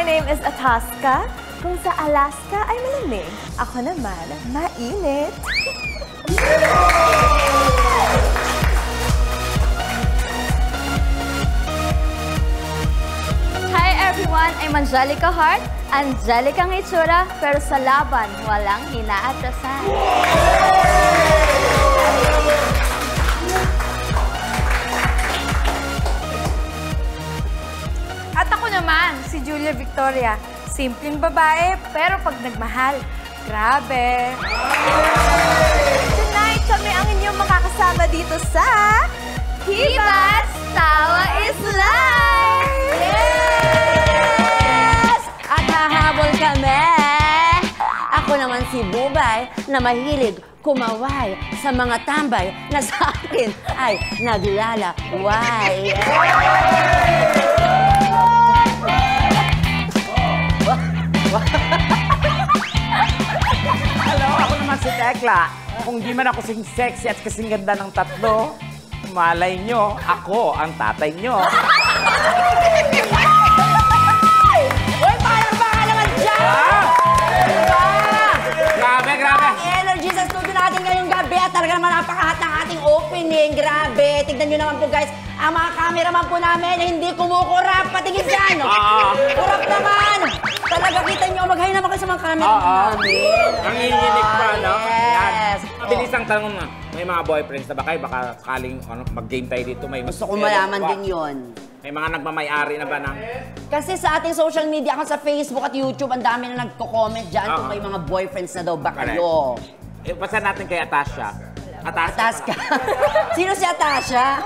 my name is Ataska. Kung sa Alaska ay malamig, ako naman mainit. Hi everyone, I'm Angelica Hart. Angelica ang itsura, pero sa laban, walang hinaatrasan. At ako naman, si Julia Victoria. Simpleng babae, pero pag nagmahal, grabe. Tonight, kami ang inyong makakasama dito sa Hibas Tawa is Life! Yes! At hahabol kami! Ako naman si Bubay na mahilig kumaway sa mga tambay na sa akin ay naglalaway. Hello, ako naman si Tekla. Kung di man ako sing sexy at kasing ganda ng tatlo, malay nyo, ako ang tatay nyo. Uy, parang baka naman dyan! Grabe, grabe. Ang energy sa studio natin ngayong gabi at talaga naman napakahat ng ating opening. Grabe. Tignan nyo naman po guys, ang mga cameraman po namin hindi kumukurap. Patingin dyan. Kurap naman. Talaga kita nyo, mag-hi naman kayo sa mga cameraman namin. Ang inginig pa, no? Yes. Bilis ang tanong na, may mga boyfriends na ba kayo? Baka sakaling mag-game tayo dito. May Gusto ko malaman din yun. May mga nagmamayari na ba ng... Kasi sa ating social media, ako sa Facebook at YouTube, ang dami na nagko-comment dyan kung may mga boyfriends na daw ba kayo. Basta natin kay Atasha. Ataska. Sino si Atasha?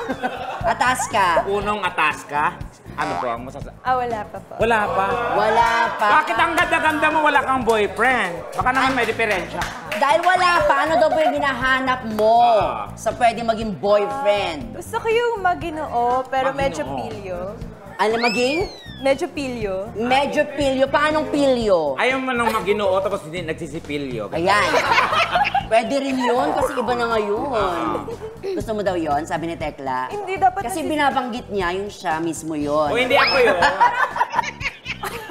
Ataska. Unong Ataska. Ano po ang masasabi? wala pa po. Wala pa. Wala pa. Bakit ang ganda-ganda mo wala kang boyfriend? Baka naman may diferensya. Dahil wala pa, ano daw po yung hinahanap mo sa pwede maging boyfriend? Gusto ko yung maginoo, pero medyo Maginoo. pilyo. Ano maging? Medyo pilyo. Medyo pilyo. Paanong pilyo? Ayaw mo nang maginoo tapos hindi nagsisipilyo. Ayan. Pwede rin yun kasi iba na ngayon. Gusto mo daw yun? Sabi ni Tekla. Hindi dapat Kasi binabanggit niya yung siya mismo yun. O hindi ako yun.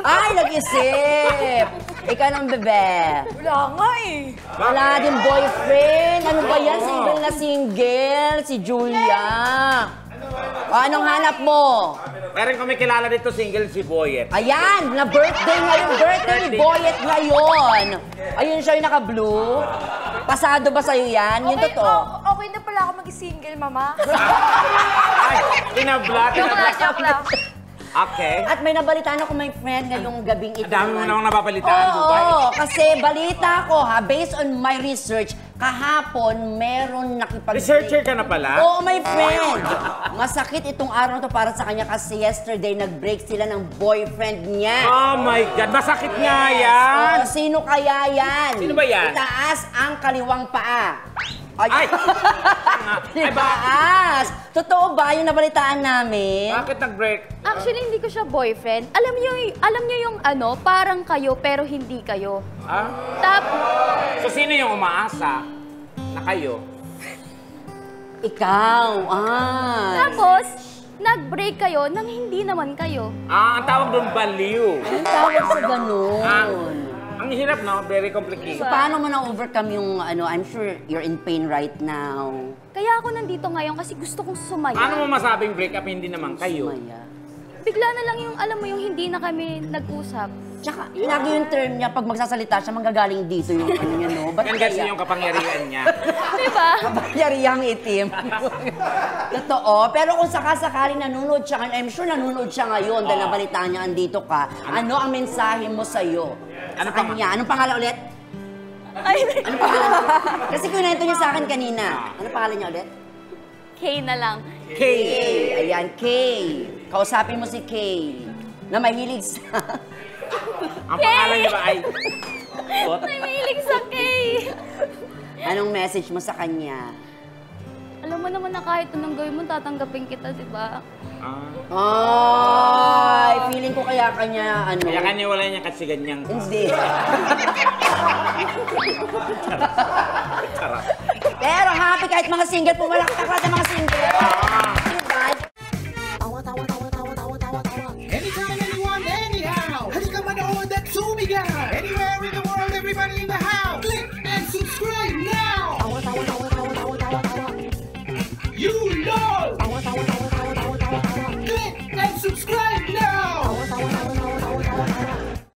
Ay, nag-isip! Ikaw ng bebe. Wala nga eh. Wala din boyfriend. Ano ba yan? Single na single. Si Julia. O, anong hanap mo? Meron kami kilala dito single si Boyet. Ayan, na birthday ngayon. Birthday ni Boyet ngayon. Ayun siya yung naka-blue. Pasado ba sa'yo yan? Yung totoo. Okay na pala ako mag-single, mama. Ay, inablat. Joke lang. Okay. At may nabalitaan ako may friend ngayong gabing ito. Ang dami mo namang napapalitaan, Dubai. Oo, kasi balita ko ha, based on my research, kahapon meron nakipag- Researcher ka na pala? Oo, my friend. Masakit itong araw to para sa kanya kasi yesterday nag-break sila ng boyfriend niya. Oh my God, masakit nga yan! Oo, sino kaya yan? Sino ba yan? Itaas ang kaliwang paa. Ay! Ay, Itaas! Totoo ba yung nabalitaan namin? Bakit nag-break? Actually, hindi ko siya boyfriend. Alam niyo yung ano, parang kayo pero hindi kayo. Ah? So, sino yung umaasa na kayo? Ikaw, Tapos, nag-break kayo nang hindi naman kayo. Ang tawag doon, baliw. Anong tawag sa ganun? Ang hirap, no? Very complicated. So, paano mo na-overcome yung, I'm sure you're in pain right now. Kaya ako nandito ngayon kasi gusto kong sumaya. Paano mo masabing break up, hindi naman kayo? Sumaya. Bigla na lang yung, alam mo, yung hindi na kami nag-usap. Tsaka, lagi yung term niya, pag magsasalita siya, manggagaling dito yung ano niya, no? Ba't Yan kasi yung kapangyarihan niya. Diba? kapangyarihang itim. Totoo. Pero kung sakasakaling nanonood siya, and I'm sure nanonood siya ngayon dahil nabalitaan niya, andito ka, ano ang mensahe mo sa'yo? Ano Sa kanya? Anong pangalan ulit? Anong pangalan ulit? Kasi kunento niya sa akin kanina. Anong pangalan niya ulit? Kay na lang. Kay. Ayan, Kay. Kausapin mo si Kay. Na mahilig sa... Ang pangalan niya ba ay... May mahilig sa Kay. Anong message mo sa kanya? Alam mo naman na kahit anong gawin mo, tatanggapin kita, di ba? Ay, feeling ko kaya kanya, ano... Kaya kanya wala niya kasi ganyang... Hindi. Pero happy kahit mga single, pumalaktak lahat ng mga single.